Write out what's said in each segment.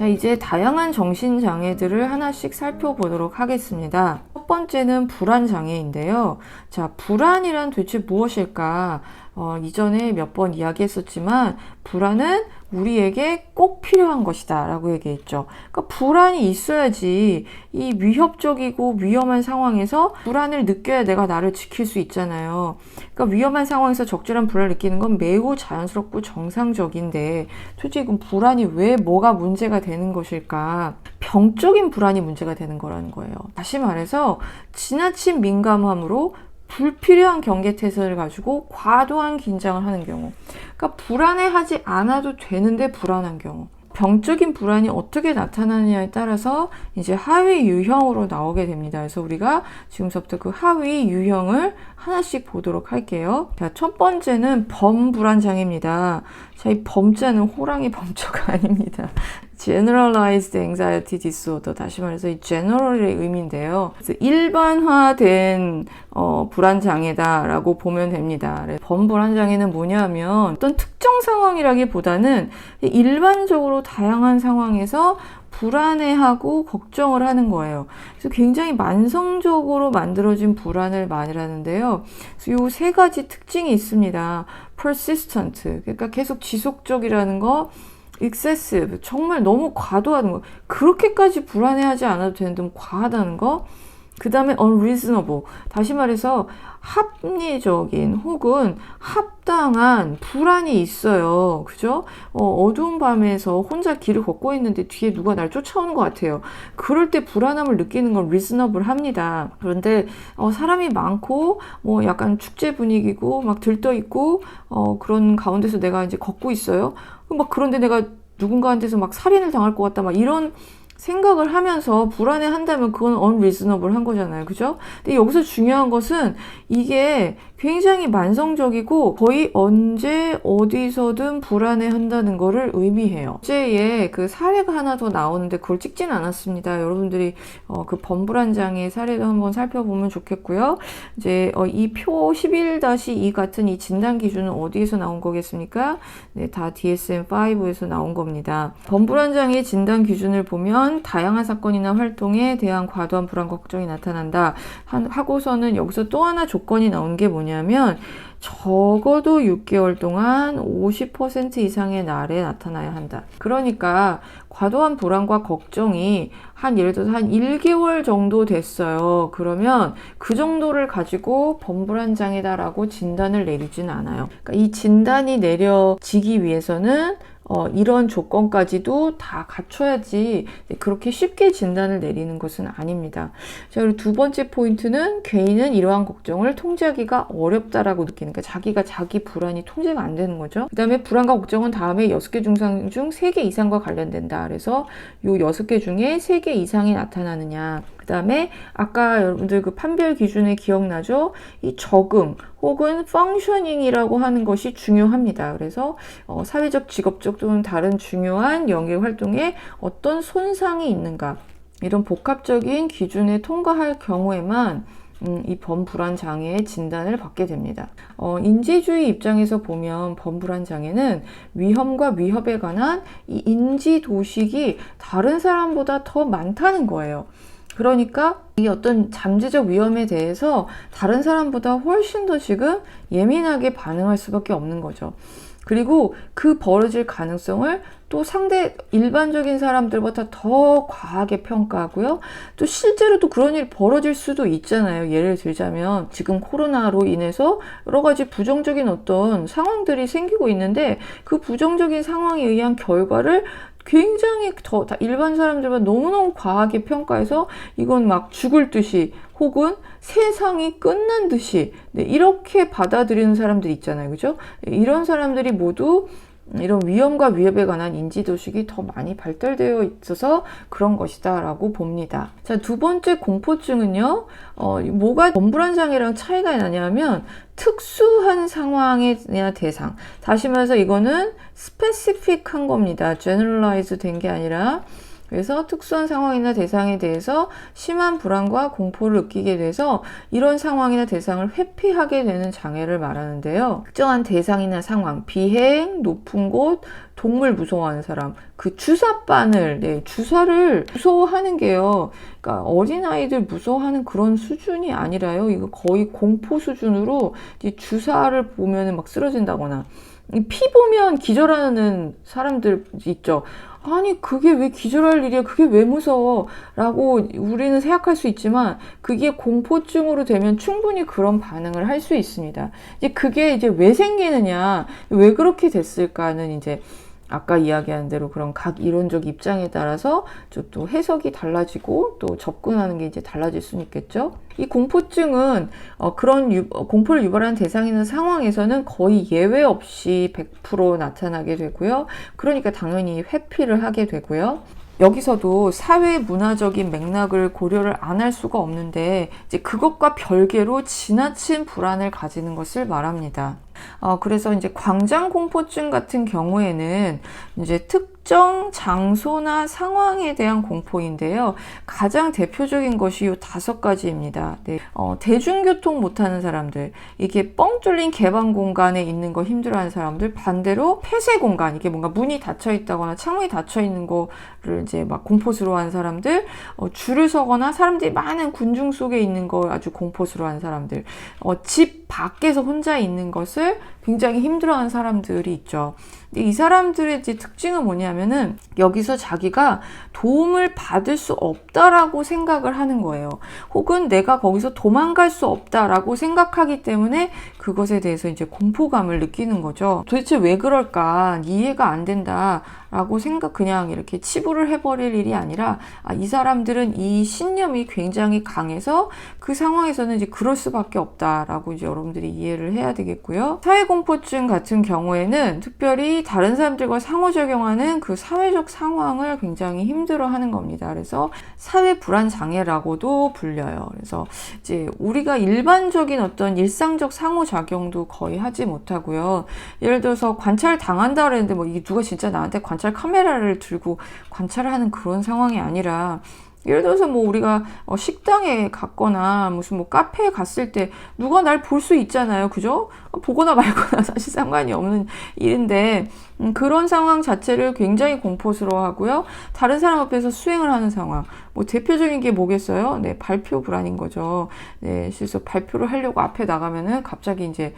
자, 이제 다양한 정신장애들을 하나씩 살펴보도록 하겠습니다. 첫 번째는 불안장애인데요. 자, 불안이란 도대체 무엇일까? 이전에 몇 번 이야기했었지만 불안은 우리에게 꼭 필요한 것이다 라고 얘기했죠. 그러니까 불안이 있어야지 이 위협적이고 위험한 상황에서 불안을 느껴야 내가 나를 지킬 수 있잖아요. 그러니까 위험한 상황에서 적절한 불안을 느끼는 건 매우 자연스럽고 정상적인데 솔직히 그럼 불안이 왜 뭐가 문제가 되는 것일까? 병적인 불안이 문제가 되는 거라는 거예요. 다시 말해서 지나친 민감함으로 불필요한 경계태세를 가지고 과도한 긴장을 하는 경우, 그러니까 불안해하지 않아도 되는데 불안한 경우. 병적인 불안이 어떻게 나타나느냐에 따라서 이제 하위 유형으로 나오게 됩니다. 그래서 우리가 지금부터 그 하위 유형을 하나씩 보도록 할게요. 자, 첫 번째는 범불안장애입니다. 자, 이 범자는 호랑이 범자가 아닙니다. Generalized Anxiety Disorder, 다시 말해서 이 general의 의미인데요. 그래서 일반화된 불안장애다라고 보면 됩니다. 범불안장애는 뭐냐면 어떤 특정 상황이라기보다는 일반적으로 다양한 상황에서 불안해하고 걱정을 하는 거예요. 그래서 굉장히 만성적으로 만들어진 불안을 말하는데요. 그래서 이 세 가지 특징이 있습니다. persistent, 그러니까 계속 지속적이라는 거, excessive, 정말 너무 과도한 거, 그렇게까지 불안해하지 않아도 되는데 너무 과하다는 거. 그 다음에 unreasonable, 다시 말해서 합리적인 혹은 합당한 불안이 있어요. 그죠? 어두운 밤에서 혼자 길을 걷고 있는데 뒤에 누가 날 쫓아오는 것 같아요. 그럴 때 불안함을 느끼는 건 reasonable 합니다. 그런데 사람이 많고 뭐 약간 축제 분위기고 막 들떠있고 그런 가운데서 내가 이제 걷고 있어요. 막 그런데 내가 누군가한테서 막 살인을 당할 것 같다, 막 이런 생각을 하면서 불안해 한다면 그건 unreasonable 한 거잖아요. 그죠? 근데 여기서 중요한 것은 이게 굉장히 만성적이고 거의 언제 어디서든 불안해 한다는 거를 의미해요. 어제에 그 사례가 하나 더 나오는데 그걸 찍진 않았습니다. 여러분들이 그 범불안장애 사례도 한번 살펴보면 좋겠고요. 이제 이 표 11-2 같은 이 진단 기준은 어디에서 나온 거겠습니까? 네, 다 DSM-5에서 나온 겁니다. 범불안장애 진단 기준을 보면 다양한 사건이나 활동에 대한 과도한 불안 걱정이 나타난다 하고서는 여기서 또 하나 조건이 나온 게 뭐냐면 적어도 6개월 동안 50% 이상의 날에 나타나야 한다. 그러니까 과도한 불안과 걱정이 예를 들어서 한 1개월 정도 됐어요. 그러면 그 정도를 가지고 범불안장애다라고 진단을 내리진 않아요. 그러니까 이 진단이 내려지기 위해서는 이런 조건까지도 다 갖춰야지 그렇게 쉽게 진단을 내리는 것은 아닙니다. 자, 그리고 두 번째 포인트는 개인은 이러한 걱정을 통제하기가 어렵다라고 느끼는, 그러니까 자기가 자기 불안이 통제가 안 되는 거죠. 그 다음에 불안과 걱정은 다음에 6개 증상 중 3개 이상과 관련된다. 그래서 이 6개 중에 3개 이상이 나타나느냐. 그 다음에 아까 여러분들 그 판별 기준에 기억나죠? 이 적응 혹은 functioning이라고 하는 것이 중요합니다. 그래서 사회적, 직업적 또는 다른 중요한 영역 활동에 어떤 손상이 있는가, 이런 복합적인 기준에 통과할 경우에만 이 범불안장애의 진단을 받게 됩니다. 인지주의 입장에서 보면 범불안장애는 위험과 위협에 관한 이 인지도식이 다른 사람보다 더 많다는 거예요. 그러니까 이 어떤 잠재적 위험에 대해서 다른 사람보다 훨씬 더 지금 예민하게 반응할 수밖에 없는 거죠. 그리고 그 벌어질 가능성을 또 상대 일반적인 사람들보다 더 과하게 평가하고요. 또 실제로 또 그런 일이 벌어질 수도 있잖아요. 예를 들자면 지금 코로나로 인해서 여러 가지 부정적인 어떤 상황들이 생기고 있는데 그 부정적인 상황에 의한 결과를 굉장히 더 일반 사람들보다 너무너무 과하게 평가해서 이건 막 죽을 듯이 혹은 세상이 끝난 듯이 이렇게 받아들이는 사람들이 있잖아요. 그죠? 이런 사람들이 모두 이런 위험과 위협에 관한 인지도식이 더 많이 발달되어 있어서 그런 것이다 라고 봅니다. 자, 두 번째 공포증은요, 뭐가 범불안장애랑 차이가 나냐면 특수한 상황에 대한 대상, 다시 말해서 이거는 스페시픽한 겁니다. generalize 된 게 아니라 그래서 특수한 상황이나 대상에 대해서 심한 불안과 공포를 느끼게 돼서 이런 상황이나 대상을 회피하게 되는 장애를 말하는데요. 특정한 대상이나 상황, 비행, 높은 곳, 동물 무서워하는 사람, 그 주사바늘, 주사를 무서워하는 게요. 그러니까 어린아이들 무서워하는 그런 수준이 아니라요. 이거 거의 공포 수준으로 이 주사를 보면은 막 쓰러진다거나, 피 보면 기절하는 사람들 있죠. 아니, 그게 왜 기절할 일이야? 그게 왜 무서워? 라고 우리는 생각할 수 있지만, 그게 공포증으로 되면 충분히 그런 반응을 할 수 있습니다. 이제 그게 이제 왜 생기느냐, 왜 그렇게 됐을까는 이제 아까 이야기한 대로 그런 각 이론적 입장에 따라서 또 해석이 달라지고 또 접근하는 게 이제 달라질 수는 있겠죠. 이 공포증은 그런 공포를 유발하는 대상이나 상황에서는 거의 예외 없이 100% 나타나게 되고요. 그러니까 당연히 회피를 하게 되고요. 여기서도 사회 문화적인 맥락을 고려를 안 할 수가 없는데 이제 그것과 별개로 지나친 불안을 가지는 것을 말합니다. 그래서 이제 광장공포증 같은 경우에는 이제 특정 장소나 상황에 대한 공포인데요. 가장 대표적인 것이 이 5가지입니다. 네. 대중교통 못하는 사람들, 이게 뻥 뚫린 개방 공간에 있는 거 힘들어하는 사람들, 반대로 폐쇄 공간, 이게 뭔가 문이 닫혀 있다거나 창문이 닫혀 있는 거를 이제 막 공포스러워하는 사람들, 줄을 서거나 사람들이 많은 군중 속에 있는 거 아주 공포스러워하는 사람들, 집 밖에서 혼자 있는 것을 굉장히 힘들어하는 사람들이 있죠. 근데 이 사람들의 이제 특징은 뭐냐면은 여기서 자기가 도움을 받을 수 없다라고 생각을 하는 거예요. 혹은 내가 거기서 도망갈 수 없다라고 생각하기 때문에 그것에 대해서 이제 공포감을 느끼는 거죠. 도대체 왜 그럴까? 이해가 안 된다라고 그냥 이렇게 치부를 해버릴 일이 아니라, 이 사람들은 이 신념이 굉장히 강해서 그 상황에서는 이제 그럴 수밖에 없다라고 이제 여러분들이 이해를 해야 되겠고요. 사회공포증 같은 경우에는 특별히 다른 사람들과 상호작용하는 그 사회적 상황을 굉장히 힘들어하는 겁니다. 그래서 사회불안장애라고도 불려요. 그래서 이제 우리가 일반적인 어떤 일상적 상호작용도 거의 하지 못하고요. 예를 들어서 관찰 당한다 그랬는데 뭐 이게 누가 진짜 나한테 관찰 카메라를 들고 관찰을 하는 그런 상황이 아니라, 예를 들어서 뭐 우리가 식당에 갔거나 무슨 뭐 카페에 갔을 때 누가 날 볼 수 있잖아요. 그죠? 보거나 말거나 사실 상관이 없는 일인데, 그런 상황 자체를 굉장히 공포스러워 하고요. 다른 사람 앞에서 수행을 하는 상황. 뭐 대표적인 게 뭐겠어요? 네, 발표 불안인 거죠. 네, 실제로 발표를 하려고 앞에 나가면은 갑자기 이제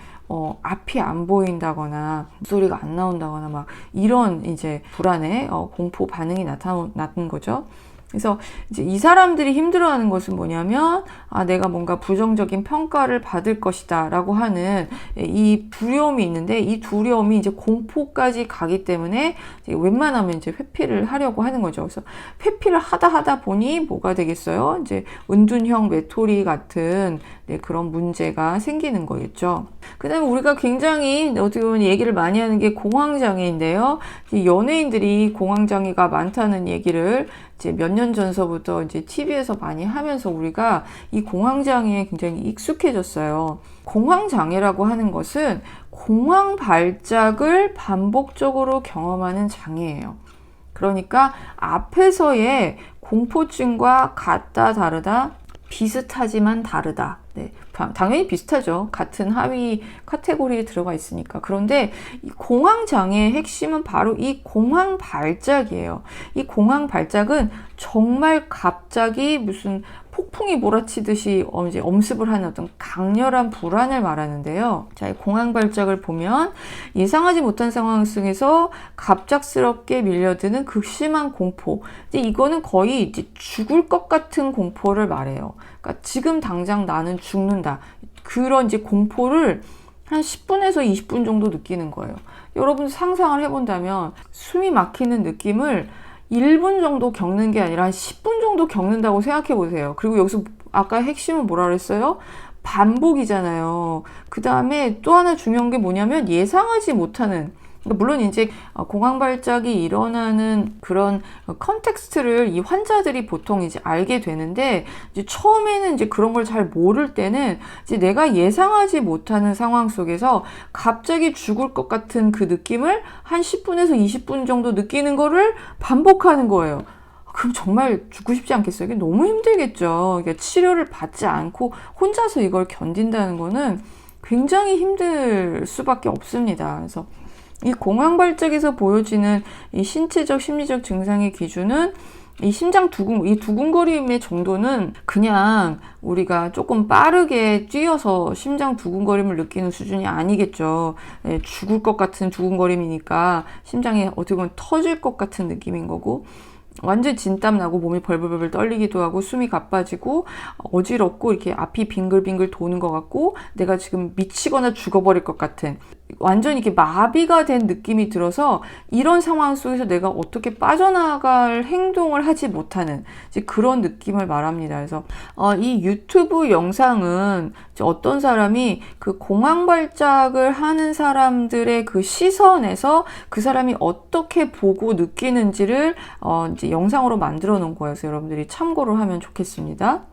앞이 안 보인다거나 목소리가 안 나온다거나 막 이런 이제 불안의 공포 반응이 나타나는 거죠. 그래서 이제 이 사람들이 힘들어하는 것은 뭐냐면, 내가 뭔가 부정적인 평가를 받을 것이다 라고 하는 이 두려움이 있는데, 이 두려움이 이제 공포까지 가기 때문에 이제 웬만하면 이제 회피를 하려고 하는 거죠. 그래서 회피를 하다 보니 뭐가 되겠어요? 이제 은둔형 외톨이 같은 그런 문제가 생기는 거겠죠. 그 다음에 우리가 굉장히 어떻게 보면 얘기를 많이 하는 게 공황장애인데요. 연예인들이 공황장애가 많다는 얘기를 이제 몇 년 전서부터 이제 TV에서 많이 하면서 우리가 이 공황장애에 굉장히 익숙해졌어요. 공황장애라고 하는 것은 공황 발작을 반복적으로 경험하는 장애예요. 그러니까 앞에서의 공포증과 같다, 다르다, 비슷하지만 다르다. 네, 당연히 비슷하죠. 같은 하위 카테고리에 들어가 있으니까. 그런데 이 공황장애의 핵심은 바로 이 공황 발작이에요. 이 공황 발작은 정말 갑자기 무슨 폭풍이 몰아치듯이 이제 엄습을 하는 어떤 강렬한 불안을 말하는데요. 자, 이 공황 발작을 보면 예상하지 못한 상황 속에서 갑작스럽게 밀려드는 극심한 공포. 근데 이거는 거의 이제 죽을 것 같은 공포를 말해요. 그러니까 지금 당장 나는 죽는다. 그런 이제 공포를 한 10분에서 20분 정도 느끼는 거예요. 여러분 상상을 해본다면 숨이 막히는 느낌을 1분 정도 겪는 게 아니라 한 10분 정도 겪는다고 생각해 보세요. 그리고 여기서 아까 핵심은 뭐라 그랬어요? 반복이잖아요. 그 다음에 또 하나 중요한 게 뭐냐면 예상하지 못하는, 물론 이제 공황 발작이 일어나는 그런 컨텍스트를 이 환자들이 보통 이제 알게 되는데, 이제 처음에는 이제 그런 걸 잘 모를 때는 이제 내가 예상하지 못하는 상황 속에서 갑자기 죽을 것 같은 그 느낌을 한 10분에서 20분 정도 느끼는 거를 반복하는 거예요. 그럼 정말 죽고 싶지 않겠어요? 이게 너무 힘들겠죠. 이게 치료를 받지 않고 혼자서 이걸 견딘다는 거는 굉장히 힘들 수밖에 없습니다. 그래서 이 공황발작에서 보여지는 이 신체적, 심리적 증상의 기준은 이 심장 이 두근거림의 정도는 그냥 우리가 조금 빠르게 뛰어서 심장 두근거림을 느끼는 수준이 아니겠죠. 예, 죽을 것 같은 두근거림이니까 심장이 어떻게 보면 터질 것 같은 느낌인 거고, 완전 진땀 나고 몸이 벌벌벌 떨리기도 하고 숨이 가빠지고 어지럽고 이렇게 앞이 빙글빙글 도는 것 같고 내가 지금 미치거나 죽어버릴 것 같은, 완전히 이렇게 마비가 된 느낌이 들어서 이런 상황 속에서 내가 어떻게 빠져나갈 행동을 하지 못하는 이제 그런 느낌을 말합니다. 그래서 이 유튜브 영상은 어떤 사람이 그 공황발작을 하는 사람들의 그 시선에서 그 사람이 어떻게 보고 느끼는지를 이제 영상으로 만들어 놓은 거여서 여러분들이 참고를 하면 좋겠습니다.